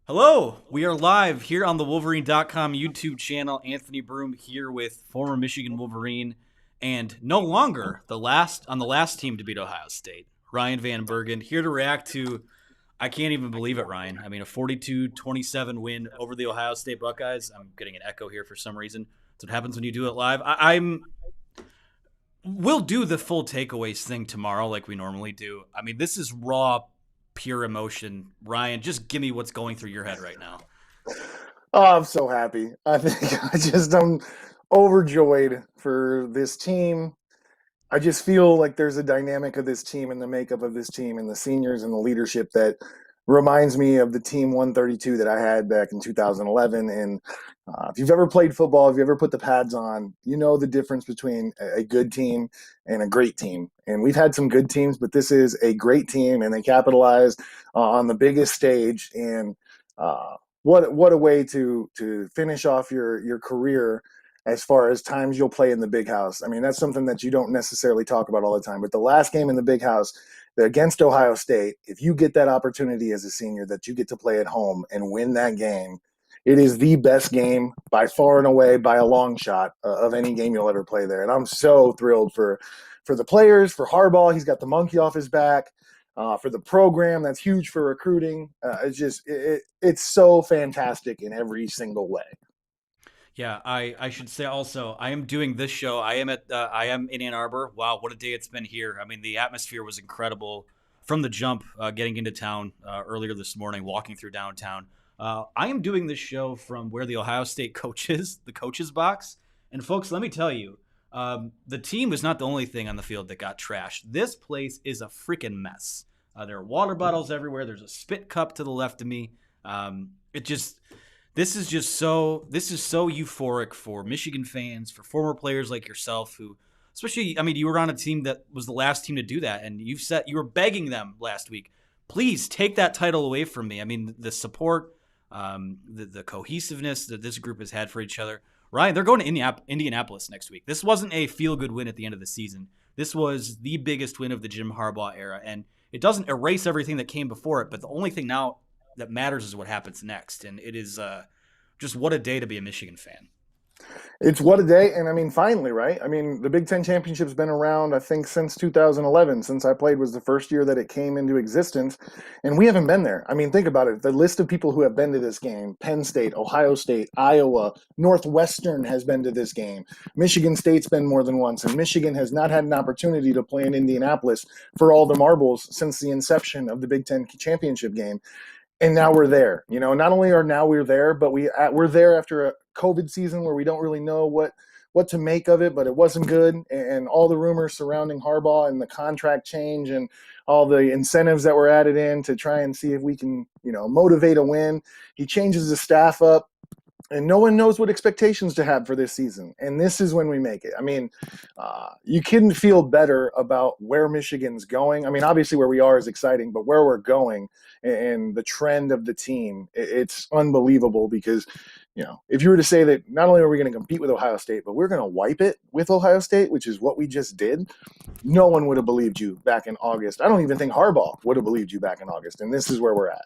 Hello, we are live here on the Wolverine.com YouTube channel. Anthony Broom here with former Michigan Wolverine and no longer the last team to beat Ohio State, Ryan Van Bergen, here to react to, I can't even believe it, Ryan. I mean, a 42-27 win over the Ohio State Buckeyes. I'm getting an echo here for some reason. That's what happens when you do it live. We'll do the full takeaways thing tomorrow like we normally do. I mean, this is raw, pure emotion. Ryan, just give me what's going through your head right now. Oh, I'm so happy. I'm overjoyed for this team. I just feel like there's a dynamic of this team and the makeup of this team and the seniors and the leadership that reminds me of the team 132 that I had back in 2011. And if you've ever played football, if you ever put the pads on, you know the difference between a good team and a great team. And we've had some good teams, but this is a great team, and they capitalized on the biggest stage. And what a way to finish off your career as far as times you'll play in the big house. I mean, that's something that you don't necessarily talk about all the time. But the last game in the big house against Ohio State, if you get that opportunity as a senior that you get to play at home and win that game, it is the best game by far and away, by a long shot, of any game you'll ever play there. And I'm so thrilled for the players, for Harbaugh. He's got the monkey off his back. For the program, that's huge for recruiting. It's so fantastic in every single way. Yeah, I should say also, I am doing this show. I am in Ann Arbor. Wow, what a day it's been here. I mean, the atmosphere was incredible from the jump, getting into town earlier this morning, walking through downtown. I am doing this show from where the Ohio State coaches, the coaches box. And folks, let me tell you, the team was not the only thing on the field that got trashed. This place is a freaking mess. There are water bottles everywhere. There's a spit cup to the left of me. It just this is so euphoric for Michigan fans, for former players like yourself who, especially, I mean, you were on a team that was the last team to do that, and you were begging them last week, please take that title away from me. I mean, the support, the cohesiveness that this group has had for each other. Ryan, they're going to Indianapolis next week. This wasn't a feel-good win at the end of the season. This was the biggest win of the Jim Harbaugh era, and it doesn't erase everything that came before it, but the only thing now that matters is what happens next. And it is just what a day to be a Michigan fan. It's what a day. And I mean, finally, right? I mean, the Big Ten Championship's been around, I think, since 2011. Since I played was the first year that it came into existence. And we haven't been there. I mean, think about it. The list of people who have been to this game: Penn State, Ohio State, Iowa, Northwestern has been to this game. Michigan State's been more than once. And Michigan has not had an opportunity to play in Indianapolis for all the marbles since the inception of the Big Ten Championship game. And now we're there. You know, not only are now we're there, but we're there after a COVID season where we don't really know what to make of it, but it wasn't good. And all the rumors surrounding Harbaugh and the contract change and all the incentives that were added in to try and see if we can, motivate a win. He changes the staff up, and no one knows what expectations to have for this season. And this is when we make it. I mean, you couldn't feel better about where Michigan's going. I mean, obviously where we are is exciting, but where we're going and the trend of the team, it's unbelievable because, if you were to say that not only are we going to compete with Ohio State, but we're going to wipe it with Ohio State, which is what we just did, no one would have believed you back in August. I don't even think Harbaugh would have believed you back in August. And this is where we're at.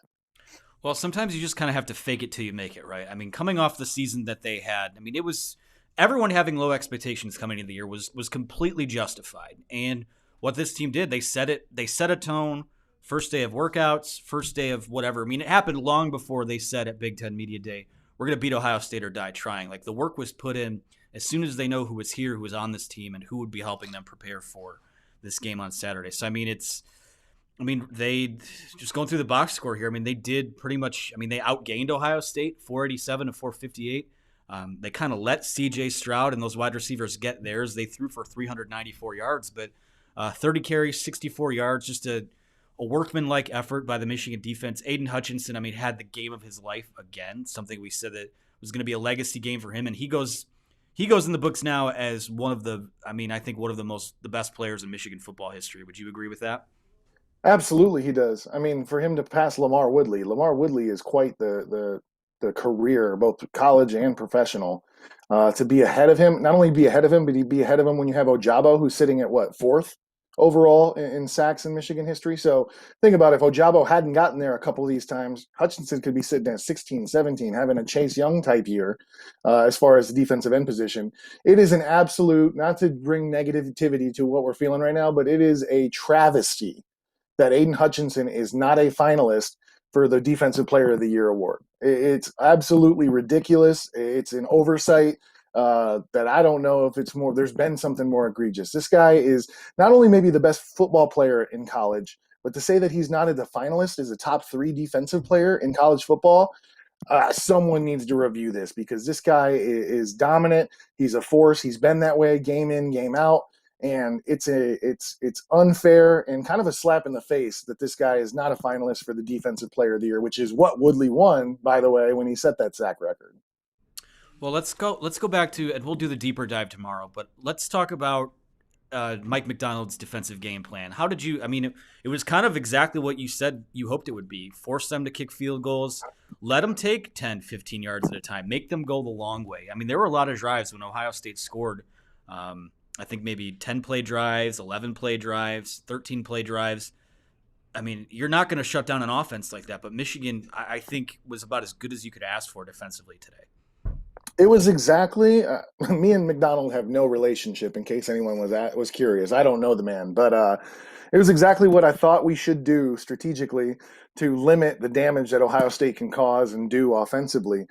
Well, sometimes you just kind of have to fake it till you make it, right? I mean, coming off the season that they had, I mean, it was everyone having low expectations coming into the year was completely justified. And what this team did, they set a tone. First day of workouts, first day of whatever. I mean, it happened long before they said at Big Ten Media Day, we're going to beat Ohio State or die trying. Like, the work was put in as soon as they know who was here, who was on this team, and who would be helping them prepare for this game on Saturday. So, they just going through the box score here. I mean, they did pretty much. I mean, they outgained Ohio State 487 to 458. They kind of let C.J. Stroud and those wide receivers get theirs. They threw for 394 yards, but 30 carries, 64 yards, just a workman-like effort by the Michigan defense. Aiden Hutchinson, I mean, had the game of his life again. Something we said that was going to be a legacy game for him, and he goes in the books now as one of the. I mean, I think one of the best players in Michigan football history. Would you agree with that? Absolutely, he does. I mean, for him to pass Lamar Woodley is quite the career, both college and professional. To be ahead of him, not only be ahead of him, but he'd be ahead of him when you have Ojabo, who's sitting at what, fourth overall in sacks in Michigan history. So think about it. If Ojabo hadn't gotten there a couple of these times, Hutchinson could be sitting at 16, 17, having a Chase Young type year as far as the defensive end position. It is an absolute, not to bring negativity to what we're feeling right now, but it is a travesty that Aiden Hutchinson is not a finalist for the Defensive Player of the Year award. It's absolutely ridiculous. It's an oversight that I don't know if it's more, there's been something more egregious. This guy is not only maybe the best football player in college, but to say that he's not a finalist as a top 3 defensive player in college football, someone needs to review this because this guy is dominant. He's a force. He's been that way game in, game out. And it's unfair and kind of a slap in the face that this guy is not a finalist for the Defensive Player of the Year, which is what Woodley won, by the way, when he set that sack record. Well, let's go back to, and we'll do the deeper dive tomorrow. But let's talk about Mike Macdonald's defensive game plan. How did you? I mean, it was kind of exactly what you said you hoped it would be. Force them to kick field goals, let them take 10, 15 yards at a time, make them go the long way. I mean, there were a lot of drives when Ohio State scored. I think maybe 10 play drives, 11 play drives, 13 play drives. I mean, you're not going to shut down an offense like that, but Michigan, I think, was about as good as you could ask for defensively today. It was exactly me and McDonald have no relationship. In case anyone was curious, I don't know the man, but it was exactly what I thought we should do strategically to limit the damage that Ohio State can cause and do offensively.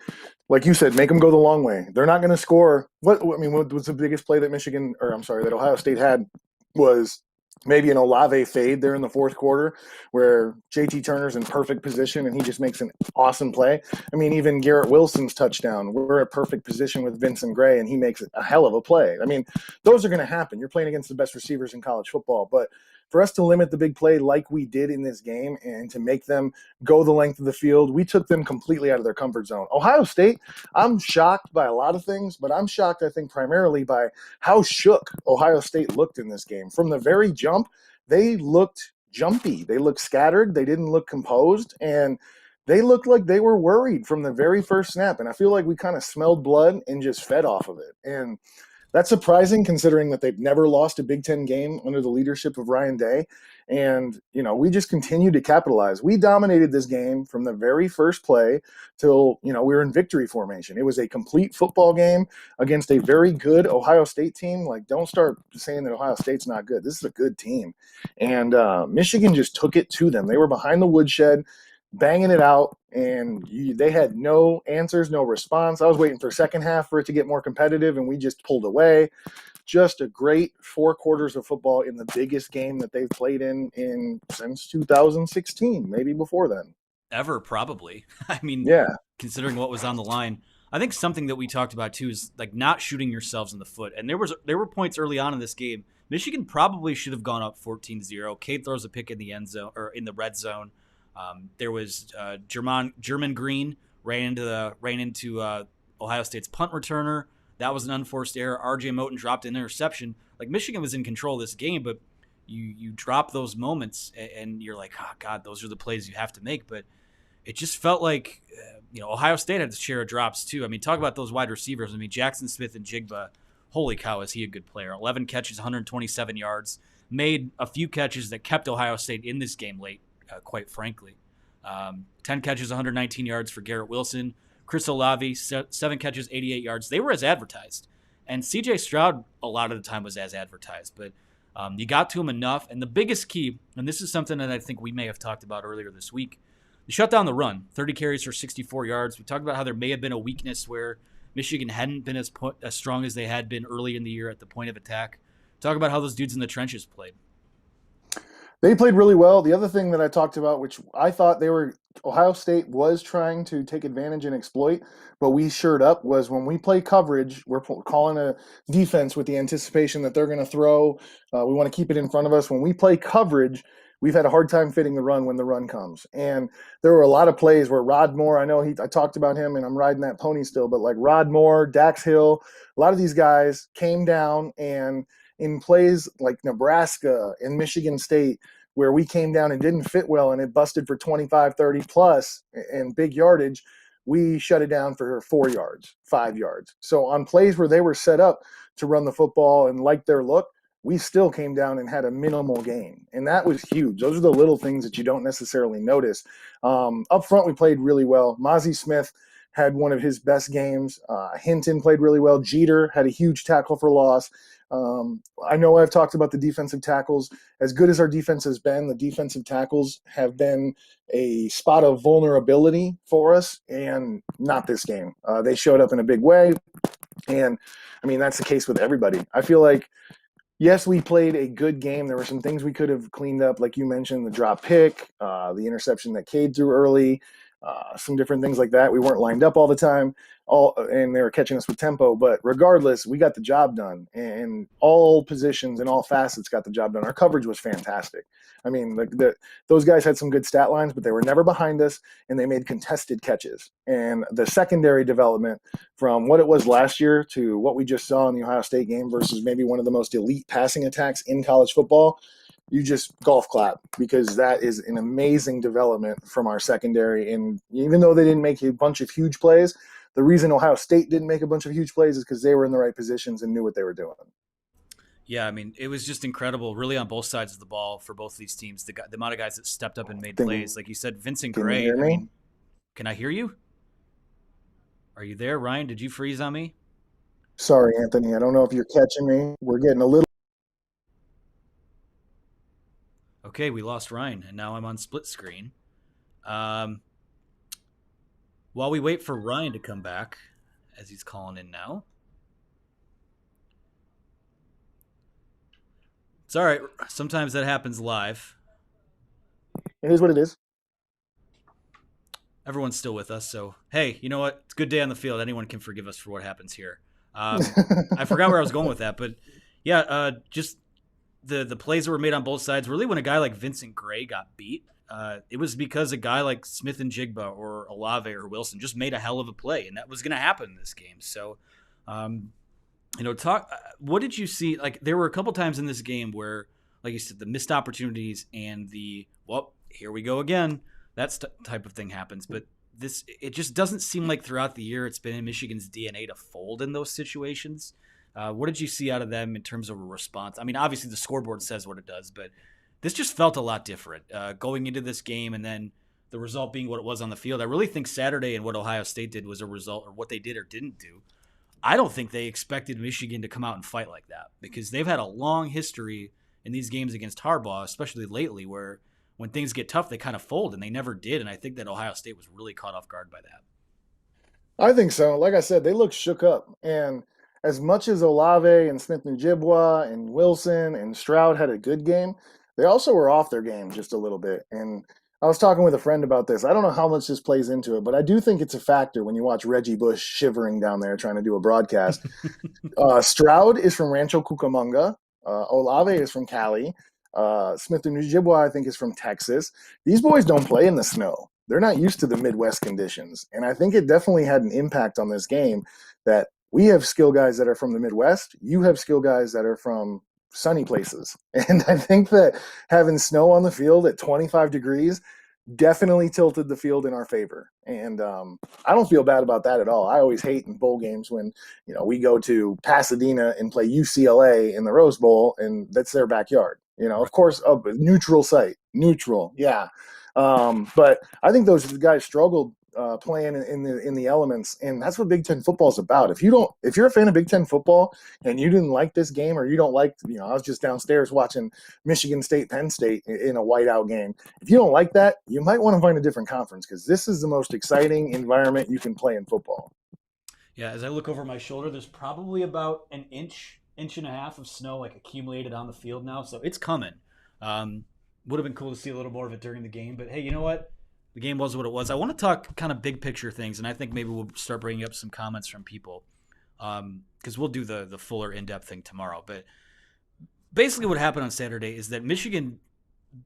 Like you said, make them go the long way. They're not going to score. What was the biggest play that that Ohio State had was maybe an Olave fade there in the fourth quarter where JT Turner's in perfect position and he just makes an awesome play. I mean, even Garrett Wilson's touchdown, we're in perfect position with Vincent Gray and he makes a hell of a play. I mean, those are going to happen. You're playing against the best receivers in college football, but for us to limit the big play like we did in this game and to make them go the length of the field, we took them completely out of their comfort zone. Ohio State, I'm shocked by a lot of things, but I'm shocked, I think, primarily by how shook Ohio State looked in this game. From the very jump, they looked jumpy. They looked scattered. They didn't look composed. And they looked like they were worried from the very first snap. And I feel like we kind of smelled blood and just fed off of it. And that's surprising considering that they've never lost a Big Ten game under the leadership of Ryan Day. And, we just continue to capitalize. We dominated this game from the very first play till, we were in victory formation. It was a complete football game against a very good Ohio State team. Like, don't start saying that Ohio State's not good. This is a good team. And Michigan just took it to them. They were behind the woodshed, banging it out, and they had no answers, no response. I was waiting for second half for it to get more competitive, and we just pulled away. Just a great 4 quarters of football in the biggest game that they've played in since 2016, maybe before then. Ever, probably. I mean, Yeah. considering what was on the line. I think something that we talked about too is like not shooting yourselves in the foot. And there were points early on in this game. Michigan probably should have gone up 14-0. Cade throws a pick in the end zone or in the red zone. There was German Green ran into Ohio State's punt returner. That was an unforced error. R.J. Moten dropped an interception. Like, Michigan was in control of this game, but you drop those moments and you're like, oh God, those are the plays you have to make. But it just felt like Ohio State had to share of drops too. I mean, talk about those wide receivers. I mean, Jackson Smith and Jigba. Holy cow, is he a good player? 11 catches, 127 yards. Made a few catches that kept Ohio State in this game late. Quite frankly. 10 catches, 119 yards for Garrett Wilson. Chris Olave, 7 catches, 88 yards. They were as advertised. And C.J. Stroud, a lot of the time, was as advertised. But you got to him enough. And the biggest key, and this is something that I think we may have talked about earlier this week, you shut down the run. 30 carries for 64 yards. We talked about how there may have been a weakness where Michigan hadn't been as strong as they had been early in the year at the point of attack. Talk about how those dudes in the trenches played. They played really well. The other thing that I talked about, which I thought Ohio State was trying to take advantage and exploit, but we shored up, was when we play coverage, we're calling a defense with the anticipation that they're going to throw. We want to keep it in front of us. When we play coverage, we've had a hard time fitting the run when the run comes. And there were a lot of plays where Rod Moore, I talked about him and I'm riding that pony still, but like Rod Moore, Dax Hill, a lot of these guys came down and in plays like Nebraska and Michigan State, where we came down and didn't fit well and it busted for 25, 30 plus and big yardage, we shut it down for 4 yards, 5 yards. So on plays where they were set up to run the football and like their look, we still came down and had a minimal gain. And that was huge. Those are the little things that you don't necessarily notice. Up front, we played really well. Mozzie Smith had one of his best games. Hinton played really well. Jeter had a huge tackle for loss. I know I've talked about the defensive tackles. As good as our defense has been, the defensive tackles have been a spot of vulnerability for us, and not this game. They showed up in a big way. And I mean, that's the case with everybody. I feel like, yes, we played a good game. There were some things we could have cleaned up, like you mentioned, the drop pick, the interception that Cade threw early, some different things like that. We weren't lined up all the time, and they were catching us with tempo. But regardless, we got the job done, and all positions and all facets got the job done. Our coverage was fantastic. I mean, those guys had some good stat lines, but they were never behind us, and they made contested catches. And the secondary development from what it was last year to what we just saw in the Ohio State game versus maybe one of the most elite passing attacks in college football, you just golf clap, because that is an amazing development from our secondary. And even though they didn't make a bunch of huge plays, the reason Ohio State didn't make a bunch of huge plays is because they were in the right positions and knew what they were doing. Yeah, I mean, it was just incredible, really, on both sides of the ball for both of these teams. The amount of guys that stepped up and made plays, like you said, Vincent Can you Gray. hear I me? mean, can I hear you? Are you there, Ryan? Did you freeze on me? Sorry, Anthony. I don't know if you're catching me. We're getting a little. Okay, we lost Ryan, and now I'm on split screen. Um, while we wait for Ryan to come back, as he's calling in now. It's all right. Sometimes that happens live. It is what it is. Everyone's still with us, so hey, you know what? It's a good day on the field. Anyone can forgive us for what happens here. I forgot where I was going with that, but yeah, just the plays that were made on both sides. Really, when a guy like Vincent Gray got beat, it was because a guy like Smith and Jigba or Olave or Wilson just made a hell of a play, and that was going to happen in this game. So, talk. What did you see? Like, there were a couple times in this game where, like you said, the missed opportunities and here we go again. That type of thing happens, but it just doesn't seem like throughout the year it's been in Michigan's DNA to fold in those situations. What did you see out of them in terms of a response? I mean, obviously the scoreboard says what it does, but this just felt a lot different going into this game, and then the result being what it was on the field. I really think Saturday and what Ohio State did was a result, or what they did or didn't do. I don't think they expected Michigan to come out and fight like that, because they've had a long history in these games against Harbaugh, especially lately, where when things get tough, they kind of fold, and they never did. And I think that Ohio State was really caught off guard by that. I think so. Like I said, they look shook up. And as much as Olave and Smith Njibwa and Wilson and Stroud had a good game, they also were off their game just a little bit. And I was talking with a friend about this. I don't know how much this plays into it, but I do think it's a factor when you watch Reggie Bush shivering down there trying to do a broadcast. Stroud is from Rancho Cucamonga. Olave is from Cali. Smith and Njibwa, I think, is from Texas. These boys don't play in the snow. They're not used to the Midwest conditions. And I think it definitely had an impact on this game that we have skill guys that are from the Midwest. You have skill guys that are from sunny places. And I think that having snow on the field at 25 degrees definitely tilted the field in our favor. And I don't feel bad about that at all. I always hate in bowl games when, we go to Pasadena and play UCLA in the Rose Bowl, and that's their backyard. Of course, a neutral site, neutral. Yeah. But I think those guys struggled playing in the elements, and that's what Big Ten football is about. If you're a fan of Big Ten football and you didn't like this game, or you don't like, I was just downstairs watching Michigan State, Penn State in a whiteout game. If you don't like that, you might want to find a different conference, because this is the most exciting environment you can play in football. Yeah, as I look over my shoulder, there's probably about an inch and a half of snow like accumulated on the field now, so it's coming. Would have been cool to see a little more of it during the game, but hey, you know what? The game was what it was. I want to talk kind of big picture things, and I think maybe we'll start bringing up some comments from people, because we'll do the fuller in-depth thing tomorrow. But basically what happened on Saturday is that Michigan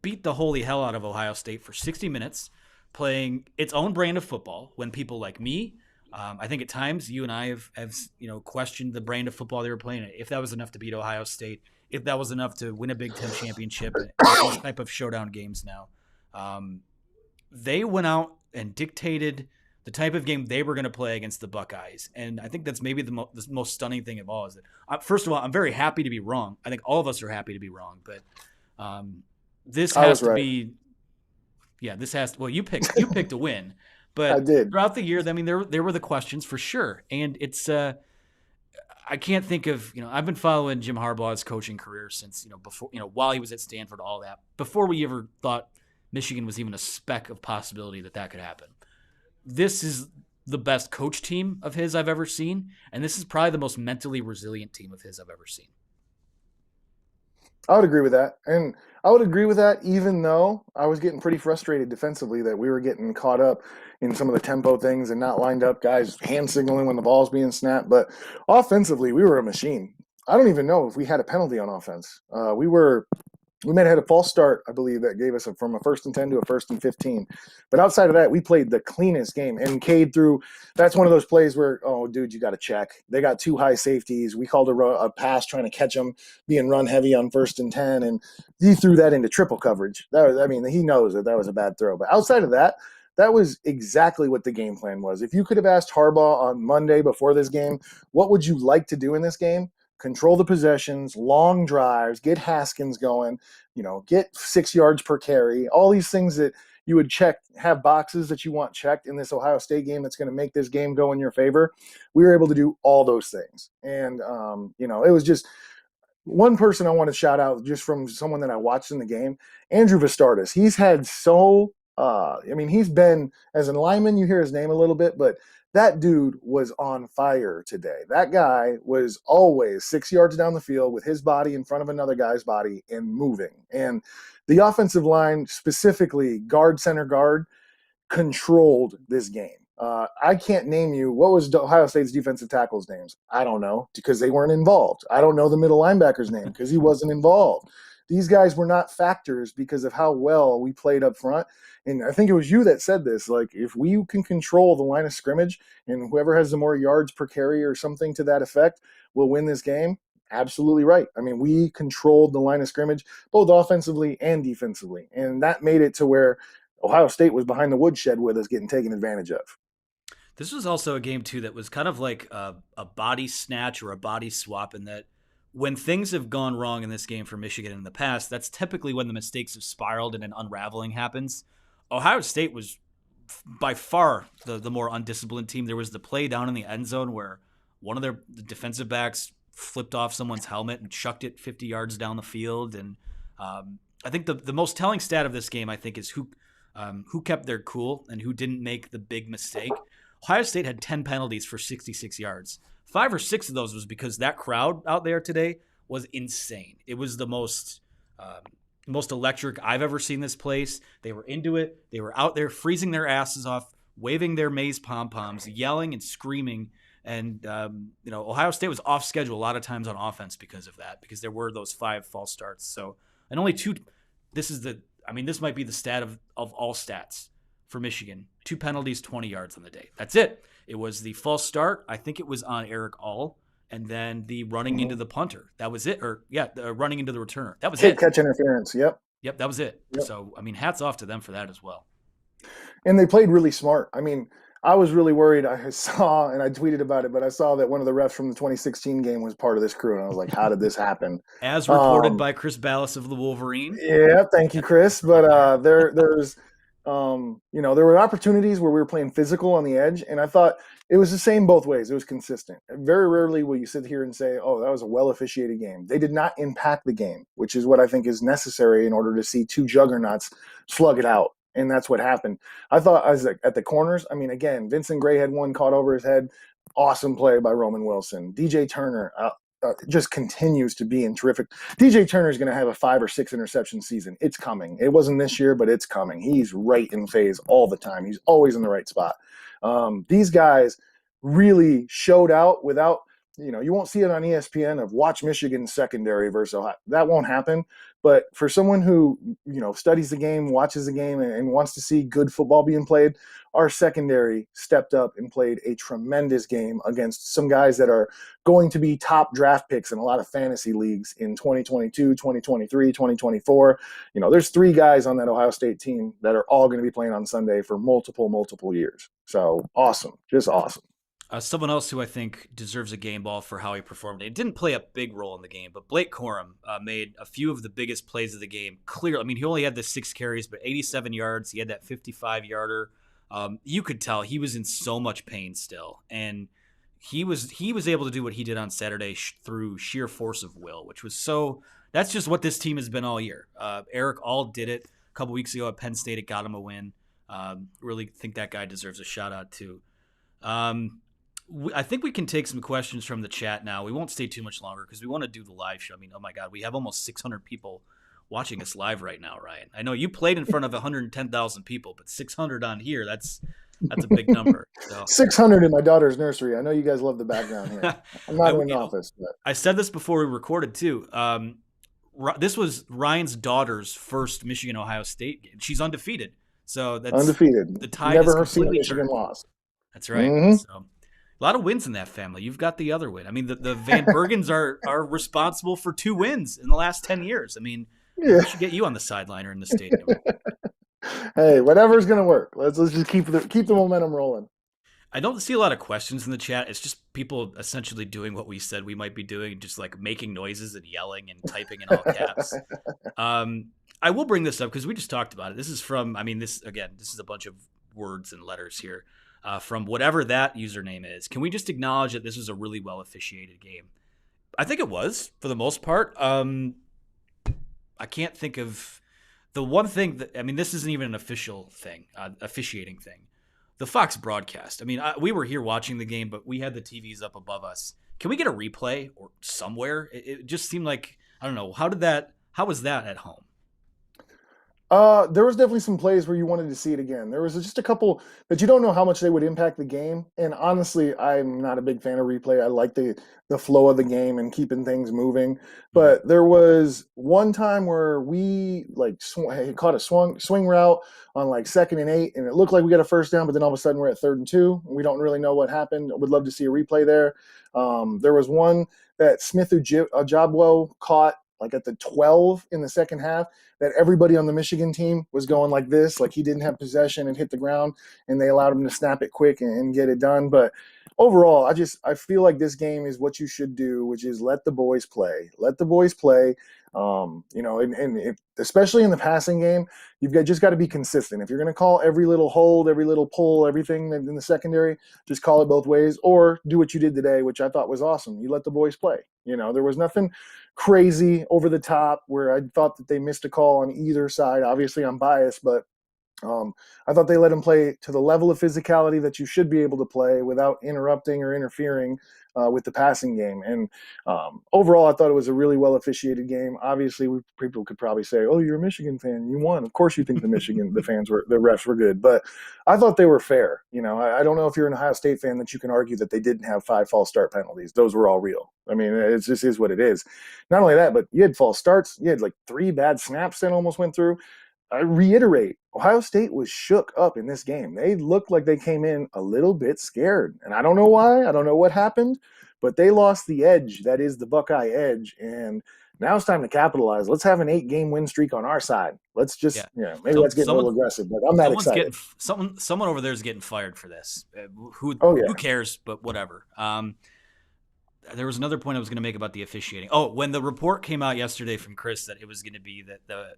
beat the holy hell out of Ohio State for 60 minutes, playing its own brand of football, when people like me, I think at times you and I have questioned the brand of football they were playing, if that was enough to beat Ohio State, if that was enough to win a Big Ten championship, and these type of showdown games now. They went out and dictated the type of game they were going to play against the Buckeyes. And I think that's maybe the most stunning thing of all is that, first of all, I'm very happy to be wrong. I think all of us are happy to be wrong, but this I has was to right. be, yeah, this has to, well, you picked a win, I but did. throughout the year, I mean, there were the questions for sure. And it's, I can't think of, I've been following Jim Harbaugh's coaching career since, before, while he was at Stanford, all that, before we ever thought Michigan was even a speck of possibility that could happen. This is the best coach team of his I've ever seen, and this is probably the most mentally resilient team of his I've ever seen. I would agree with that. And I would agree with that even though I was getting pretty frustrated defensively that we were getting caught up in some of the tempo things and not lined up, guys hand signaling when the ball's being snapped. But offensively, we were a machine. I don't even know if we had a penalty on offense. We may have had a false start, I believe, that gave us from a 1st and 10 to a 1st and 15. But outside of that, we played the cleanest game. And Cade threw, that's one of those plays where, oh, dude, you got to check. They got 2 high safeties. We called a pass trying to catch them, being run heavy on 1st and 10. And he threw that into triple coverage. He knows that was a bad throw. But outside of that, that was exactly what the game plan was. If you could have asked Harbaugh on Monday before this game, what would you like to do in this game? Control the possessions, long drives, get Haskins going, get 6 yards per carry, all these things that you would check, have boxes that you want checked in this Ohio State game that's going to make this game go in your favor. We were able to do all those things. And, it was just one person I want to shout out just from someone that I watched in the game, Andrew Vistardis. He's had he's been, as a lineman, you hear his name a little bit, but that dude was on fire today. That guy was always 6 yards down the field with his body in front of another guy's body and moving. And the offensive line, specifically guard, center guard, controlled this game. I can't name you what was Ohio State's defensive tackles' names. I don't know because they weren't involved. I don't know the middle linebacker's name because he wasn't involved. These guys were not factors because of how well we played up front. And I think it was you that said this. Like, if we can control the line of scrimmage and whoever has the more yards per carry or something to that effect will win this game. Absolutely right. I mean, we controlled the line of scrimmage both offensively and defensively. And that made it to where Ohio State was behind the woodshed with us getting taken advantage of. This was also a game too that was kind of like a body snatch or a body swap in that when things have gone wrong in this game for Michigan in the past, that's typically when the mistakes have spiraled and an unraveling happens. Ohio State was by far the more undisciplined team. There was the play down in the end zone where one of their defensive backs flipped off someone's helmet and chucked it 50 yards down the field. And I think the most telling stat of this game, I think, is who kept their cool and who didn't make the big mistake. Ohio State had 10 penalties for 66 yards. 5 or 6 of those was because that crowd out there today was insane. It was the most electric I've ever seen this place. They were into it. They were out there freezing their asses off, waving their maize pom-poms, yelling and screaming. And, Ohio State was off schedule a lot of times on offense because of that, because there were those 5 false starts. So, and only 2, this might be the stat of all stats for Michigan. 2 penalties, 20 yards on the day. That's it. It was the false start. I think it was on Eric All, and then the running into the punter. That was it. The running into the returner. That was it. Catch interference. Yep. Yep, that was it. Yep. So, hats off to them for that as well. And they played really smart. I was really worried. I saw, and I tweeted about it, but I saw that one of the refs from the 2016 game was part of this crew, and I was like, how did this happen? As reported by Chris Ballas of the Wolverine. Yeah, thank you, Chris. But there's there were opportunities where we were playing physical on the edge, and I thought it was the same both ways. It was consistent. Very rarely will you sit here and say, oh, that was a well-officiated game. They did not impact the game, which is what I think is necessary in order to see 2 juggernauts slug it out. And that's what happened. I thought at the corners, again, Vincent Gray had one caught over his head. Awesome play by Roman Wilson. DJ Turner just continues to be in terrific. DJ Turner is going to have a 5 or 6 interception season. It's coming. It wasn't this year, but it's coming. He's right in phase all the time. He's always in the right spot. These guys really showed out without, you won't see it on ESPN of watch Michigan secondary versus Ohio. That won't happen. But for someone who, studies the game, watches the game, and wants to see good football being played, our secondary stepped up and played a tremendous game against some guys that are going to be top draft picks in a lot of fantasy leagues in 2022, 2023, 2024. There's 3 guys on that Ohio State team that are all going to be playing on Sunday for multiple years. So awesome. Just awesome. Someone else who I think deserves a game ball for how he performed. It didn't play a big role in the game, but Blake Corum made a few of the biggest plays of the game. Clearly, I mean, he only had the 6 carries, but 87 yards. He had that 55-yarder. You could tell he was in so much pain still, and he was able to do what he did on Saturday through sheer force of will, which was so. That's just what this team has been all year. Eric All did it a couple weeks ago at Penn State. It got him a win. Really think that guy deserves a shout out too. I think we can take some questions from the chat now. We won't stay too much longer because we want to do the live show. I mean, oh my God, we have almost 600 people watching us live right now, Ryan. I know you played in front of 110,000 people, but 600 on here, that's a big number. So. 600 in my daughter's nursery. I know you guys love the background here. I'm not in the office. But. I said this before we recorded too. This was Ryan's daughter's first Michigan-Ohio State game. She's undefeated. So that's undefeated. The tide Never is seen completely Michigan turned. Lost. That's right. Mm-hmm. So a lot of wins in that family. You've got the other win. I mean, the Van Bergens are responsible for 2 wins in the last 10 years. I mean, we should get you on the sideline or in the stadium. Hey, whatever's going to work. Let's just keep the momentum rolling. I don't see a lot of questions in the chat. It's just people essentially doing what we said we might be doing, just like making noises and yelling and typing in all caps. I will bring this up because we just talked about it. This is from, this is a bunch of words and letters here from whatever that username is. Can we just acknowledge that this was a really well officiated game? I think it was for the most part. I can't think of the one thing that, this isn't even an official thing, officiating thing. The Fox broadcast. We were here watching the game, but we had the TVs up above us. Can we get a replay or somewhere? It just seemed like, I don't know. How was that at home? There was definitely some plays where you wanted to see it again. There was just a couple that you don't know how much they would impact the game. And honestly, I'm not a big fan of replay. I like the flow of the game and keeping things moving. But there was one time where we caught a swing route on 2nd and 8, and it looked like we got a first down, but then all of a sudden we're at 3rd and 2. And we don't really know what happened. I would love to see a replay there. There was one that Smith Ojabwo caught at the 12 in the second half, that everybody on the Michigan team was going like this, like he didn't have possession and hit the ground, and they allowed him to snap it quick and get it done. But overall, I feel like this game is what you should do, which is let the boys play. Let the boys play. Especially in the passing game, you've just got to be consistent. If you're going to call every little hold, every little pull, everything in the secondary, just call it both ways, or do what you did today, which I thought was awesome. You let the boys play. There was nothing crazy over the top where I thought that they missed a call on either side. Obviously, I'm biased, but I thought they let him play to the level of physicality that you should be able to play without interrupting or interfering with the passing game. And overall, I thought it was a really well officiated game. Obviously, people could probably say, "Oh, you're a Michigan fan. You won. Of course, you think the refs were good." But I thought they were fair. I don't know if you're an Ohio State fan that you can argue that they didn't have 5 false start penalties. Those were all real. It just is what it is. Not only that, but you had false starts. You had 3 bad snaps that almost went through. I reiterate, Ohio State was shook up in this game. They looked like they came in a little bit scared. And I don't know why. I don't know what happened. But they lost the edge. That is the Buckeye edge. And now it's time to capitalize. Let's have an 8-game win streak on our side. Let's just, maybe let's get a little aggressive. But I'm not excited. Someone over there is getting fired for this. Who cares? But whatever. There was another point I was going to make about the officiating. Oh, when the report came out yesterday from Chris that it was going to be that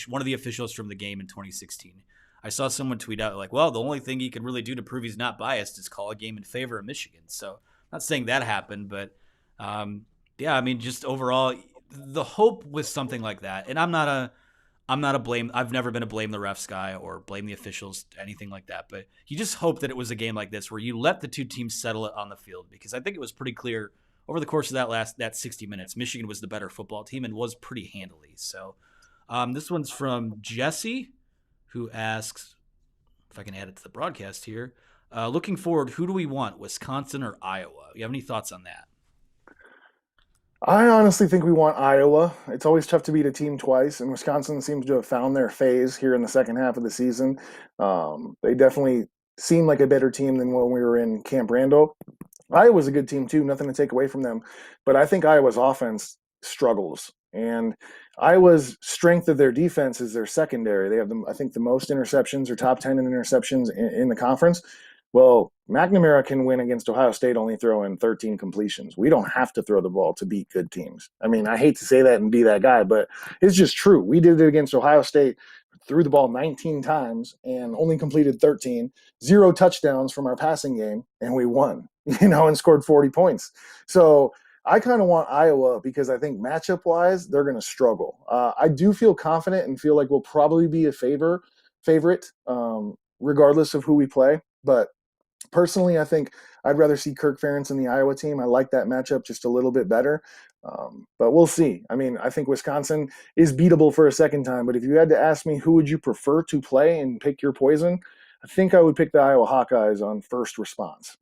one of the officials from the game in 2016, I saw someone tweet out well, the only thing he can really do to prove he's not biased is call a game in favor of Michigan. So, not saying that happened, but just overall, the hope with something like that. And I'm not a blame. I've never been a blame the refs guy or blame the officials, anything like that. But you just hope that it was a game like this where you let the two teams settle it on the field, because I think it was pretty clear over the course of that 60 minutes, Michigan was the better football team and was pretty handily. So this one's from Jesse, who asks, if I can add it to the broadcast here, looking forward, who do we want, Wisconsin or Iowa? You have any thoughts on that? I honestly think we want Iowa. It's always tough to beat a team twice, and Wisconsin seems to have found their phase here in the second half of the season. They definitely seem like a better team than when we were in Camp Randall. Iowa's a good team too, nothing to take away from them. But I think Iowa's offense struggles. And Iowa's strength of their defense is their secondary. They have, I think, the most interceptions or top 10 in interceptions in the conference. Well, McNamara can win against Ohio State only throwing 13 completions. We don't have to throw the ball to beat good teams. I mean, I hate to say that and be that guy, but it's just true. We did it against Ohio State, threw the ball 19 times and only completed 13, 0 touchdowns from our passing game, and we won, and scored 40 points. So I kind of want Iowa because I think matchup wise, they're going to struggle. I do feel confident and feel like we'll probably be a favorite, regardless of who we play. But personally, I think I'd rather see Kirk Ferentz in the Iowa team. I like that matchup just a little bit better. But we'll see. I mean, I think Wisconsin is beatable for a second time. But if you had to ask me who would you prefer to play and pick your poison, I think I would pick the Iowa Hawkeyes on first response.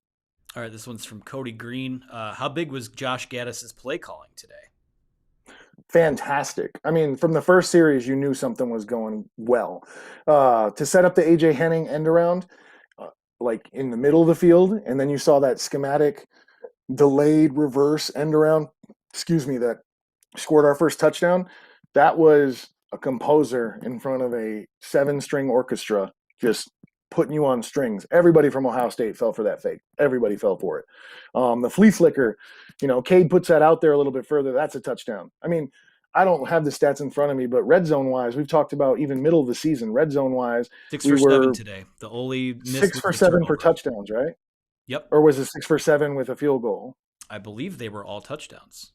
All right, this one's from Cody Green. How big was Josh Gattis's play calling today? Fantastic. I mean, from the first series, you knew something was going well. To set up the AJ Henning end around, uh, like in the middle of the field, and then you saw that schematic delayed reverse end around, excuse me, that scored our first touchdown. That was a composer in front of a 7 string orchestra, just putting you on strings. Everybody from Ohio State fell for that fake. Everybody fell for it. The flea flicker, Cade puts that out there a little bit further. That's a touchdown. I mean, I don't have the stats in front of me, but red zone wise, we've talked about even middle of the season. Red zone wise, Six we for seven were today. The only miss six was for the seven for turnover. touchdowns, right? Yep, Or was it 6 for 7 with a field goal? I believe they were all touchdowns.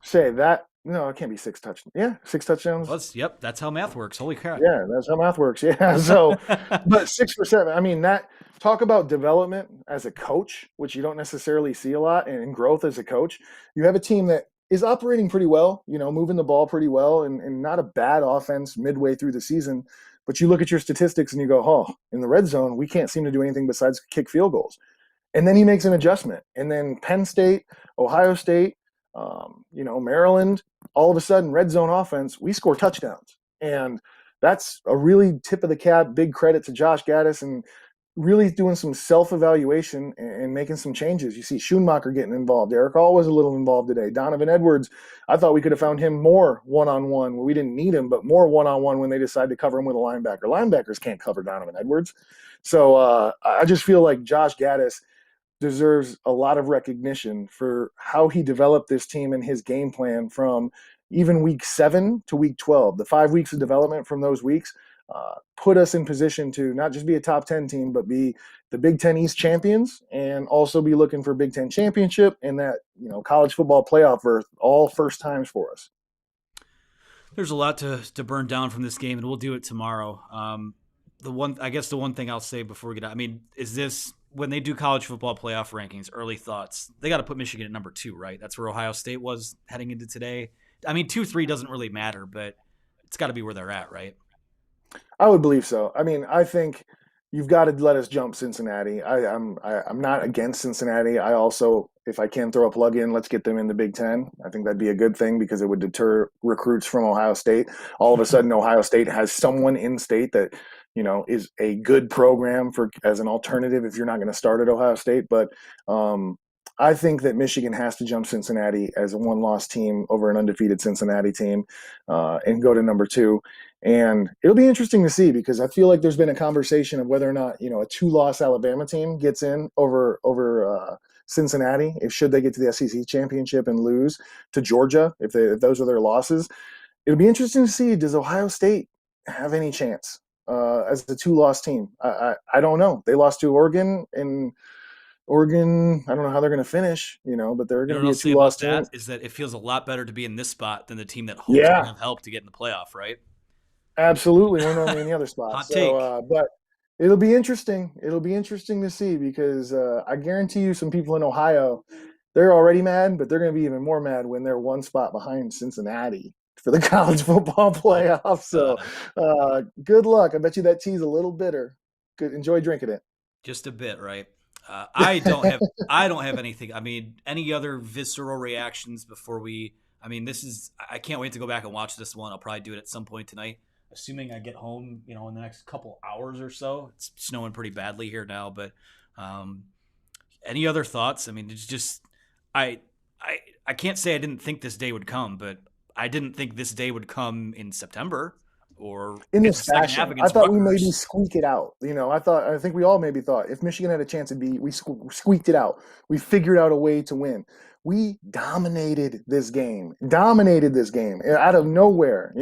Say that. No, it can't be 6 touchdowns. Yeah, 6 touchdowns. Yep, that's how math works. Holy crap. Yeah, that's how math works. Yeah. So, but 6 for 7. I mean, that talk about development as a coach, which you don't necessarily see a lot, and growth as a coach. You have a team that is operating pretty well, moving the ball pretty well, and not a bad offense midway through the season. But you look at your statistics and you go, oh, in the red zone, we can't seem to do anything besides kick field goals. And then he makes an adjustment. And then Penn State, Ohio State, Maryland, all of a sudden, red zone offense, we score touchdowns. And that's a really tip of the cap, big credit to Josh Gattis and really doing some self-evaluation and making some changes. You see Schoonmaker getting involved. Eric All was a little involved today. Donovan Edwards, I thought we could have found him more one-on-one. We didn't need him, but more one-on-one when they decided to cover him with a linebacker. Linebackers can't cover Donovan Edwards. So I just feel like Josh Gattis deserves a lot of recognition for how he developed this team and his game plan from even week 7 to week 12. The 5 weeks of development from those weeks put us in position to not just be a top 10 team, but be the Big Ten East champions and also be looking for Big Ten championship and that, college football playoff berth, all first times for us. There's a lot to burn down from this game, and we'll do it tomorrow. The one thing I'll say before we get out, I mean, is this when they do college football playoff rankings, early thoughts, they got to put Michigan at number 2, right? That's where Ohio State was heading into today. I mean, 2-3 doesn't really matter, but it's got to be where they're at, right? I would believe so. I mean, I think you've got to let us jump Cincinnati. I'm not against Cincinnati. I also, if I can throw a plug in, let's get them in the Big Ten. I think that'd be a good thing because it would deter recruits from Ohio State. All of a sudden, Ohio State has someone in state that is a good program for as an alternative if you're not going to start at Ohio State. But I think that Michigan has to jump Cincinnati as a one-loss team over an undefeated Cincinnati team and go to number 2. And it'll be interesting to see because I feel like there's been a conversation of whether or not a 2-loss Alabama team gets in over Cincinnati if should they get to the SEC championship and lose to Georgia if those are their losses. It'll be interesting to see, does Ohio State have any chance as the 2-loss team? I don't know. They lost to Oregon and Oregon. I don't know how they're going to finish, but they're You going know to what be I'll a say 2-loss about team. that is that it feels a lot better to be in this spot than the team that hopes to Yeah, have help to get in the playoff, right? absolutely. We're normally in the other spot. Hot So, take. but it'll be interesting. It'll be interesting to see because I guarantee you some people in Ohio, they're already mad, but they're going to be even more mad when they're one spot behind Cincinnati for the college football Oh, playoff. So, God. good luck. I bet you that tea's a little bitter. Good, enjoy drinking Just a bit, right? it. I don't have anything. I mean, any other visceral reactions before we I mean, I can't wait to go back and watch this one. I'll probably do it at some point tonight, assuming I get home, in the next couple hours or so. It's snowing pretty badly here now, but um, any other thoughts? I mean, it's just I I I can't say I didn't think this day would come, but I didn't think this day would come in September or In in this the second half fashion. I against thought we maybe Rutgers. squeak it out. I think we all maybe thought if Michigan had a chance, we squeaked it out. We figured out a way to win. We dominated this game out of nowhere.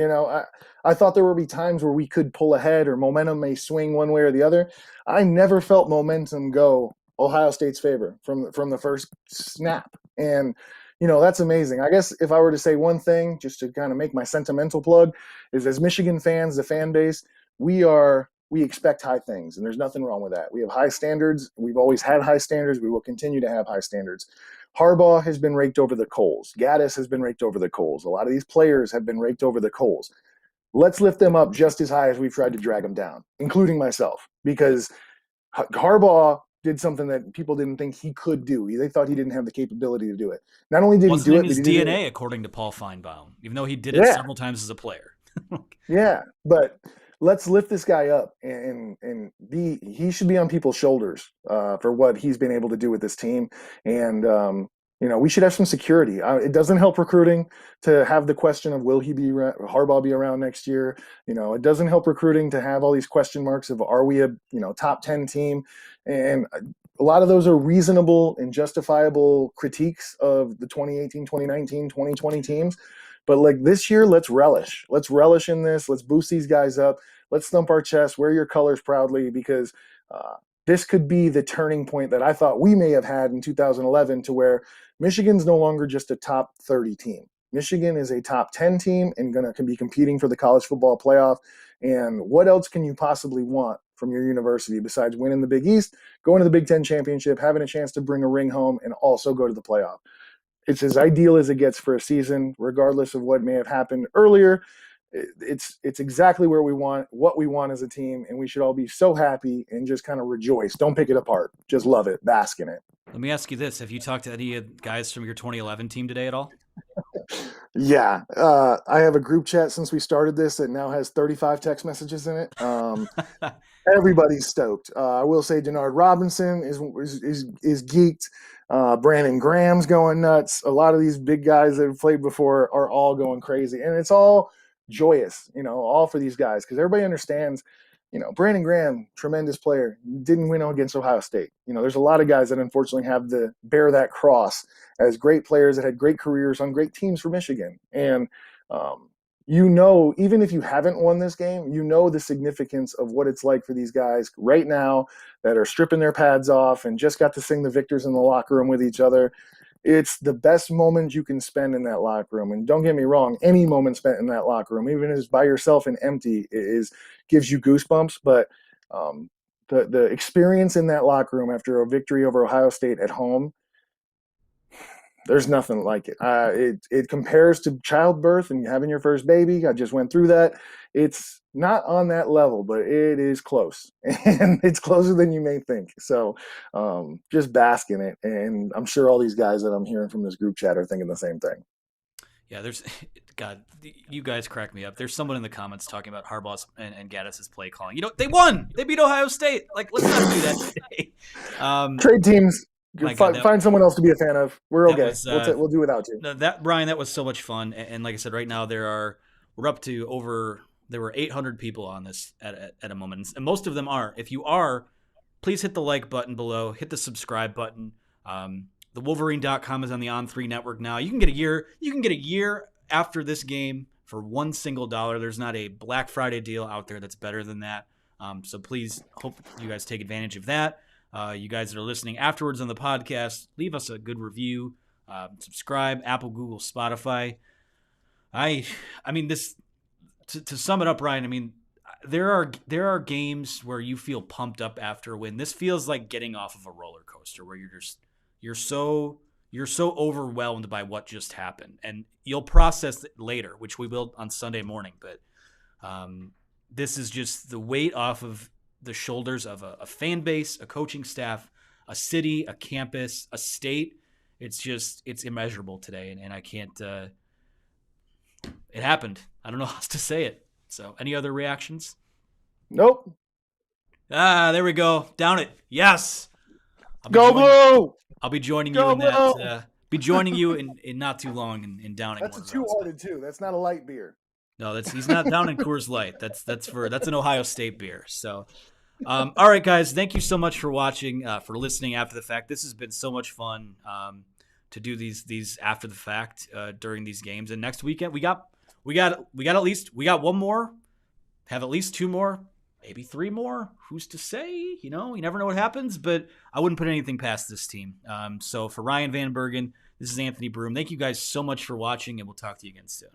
I thought there would be times where we could pull ahead or momentum may swing one way or the other. I never felt momentum go Ohio State's favor from the first snap. And that's amazing. I guess if I were to say one thing, just to kind of make my sentimental plug, is as Michigan fans, the fan base, we expect high things, and there's nothing wrong with that. We have high standards. We've always had high standards. We will continue to have high standards. Harbaugh has been raked over the coals. Gattis has been raked over the coals. A lot of these players have been raked over the coals. Let's lift them up just as high as we've tried to drag them down, including myself, because Harbaugh did something that people didn't think he could do. They thought he didn't have the capability to do it. Not only did he Wasn't do in it, but his he did it. DNA, according to Paul Feinbaum, even though he did it Yeah, several times as a player. yeah. But let's lift this guy up, and he should be on people's shoulders for what he's been able to do with this team. And we should have some security. It doesn't help recruiting to have the question of will Harbaugh be around next year. It doesn't help recruiting to have all these question marks of are we a top 10 team, and a lot of those are reasonable and justifiable critiques of the 2018, 2019, 2020 teams. But like this year, let's relish. Let's relish in this. Let's boost these guys up. Let's thump our chest, wear your colors proudly, because this could be the turning point that I thought we may have had in 2011, to where Michigan's no longer just a top 30 team. Michigan is a top 10 team and going to be competing for the college football playoff. And what else can you possibly want from your university besides winning the Big East, going to the Big Ten championship, having a chance to bring a ring home, and also go to the playoff? It's as ideal as it gets for a season, regardless of what may have happened earlier. It's exactly what we want as a team, and we should all be so happy and just kind of rejoice. Don't pick it apart. Just love it, bask in it. Let me ask you this: have you talked to any guys from your 2011 team today at all? Yeah, I have a group chat since we started this that now has 35 text messages in it. Everybody's stoked. I will say Denard Robinson is geeked. Brandon Graham's going nuts. A lot of these big guys that have played before are all going crazy, and it's all joyous, all for these guys, because everybody understands. Brandon Graham, tremendous player, didn't win against Ohio State. There's a lot of guys that unfortunately have to bear that cross as great players that had great careers on great teams for Michigan. And even if you haven't won this game, the significance of what it's like for these guys right now that are stripping their pads off and just got to sing the victors in the locker room with each other. It's the best moment you can spend in that locker room. And don't get me wrong, any moment spent in that locker room, even if it's by yourself and empty, gives you goosebumps. But the experience in that locker room after a victory over Ohio State at home, there's nothing like it. It compares to childbirth and having your first baby. I just went through that. It's not on that level, but it is close, and it's closer than you may think. So just bask in it, and I'm sure all these guys that I'm hearing from this group chat are thinking the same thing. Yeah, there's God, you guys crack me up. There's someone in the comments talking about Harbaugh's and Gattis' play calling. They won. They beat Ohio State. Like, let's not do that today. Trade teams. My God, Find someone else to be a fan of. We're that okay. was We'll do without you. that Brian. That was so much fun. And like I said, right now we're up to there were 800 people on this at a moment, and most of them are. If you are, please hit the like button below. Hit the subscribe button. The Wolverine.com is on the On3 network now. You can get a year. You can get a year after this game for $1 single. There's not a Black Friday deal out there that's better than that. So please, hope you guys take advantage of that. You guys that are listening afterwards on the podcast, leave us a good review. Subscribe, Apple, Google, Spotify. I mean, this to sum it up, Ryan. I mean, there are games where you feel pumped up after a win. This feels like getting off of a roller coaster where you're so overwhelmed by what just happened, and you'll process it later, which we will on Sunday morning. But this is just the weight off of the shoulders of a fan base, a coaching staff, a city, a campus, a state. It's immeasurable today, and I can't. it happened. I don't know how else to say it. So, any other reactions? Nope. There we go. Down it. Yes. Go blue. I'll be joining you Go in that. blue. Be joining you in not too long in downing That's one a of those. two-hearted too. That's not a light beer. No, he's not down in Coors Light. That's an Ohio State beer. So, all right, guys, thank you so much for watching, for listening after the fact. This has been so much fun to do these after the fact during these games. And next weekend we got one more, have at least two more, maybe three more. Who's to say? You never know what happens. But I wouldn't put anything past this team. So for Ryan Van Bergen, this is Anthony Broom. Thank you guys so much for watching, and we'll talk to you again soon.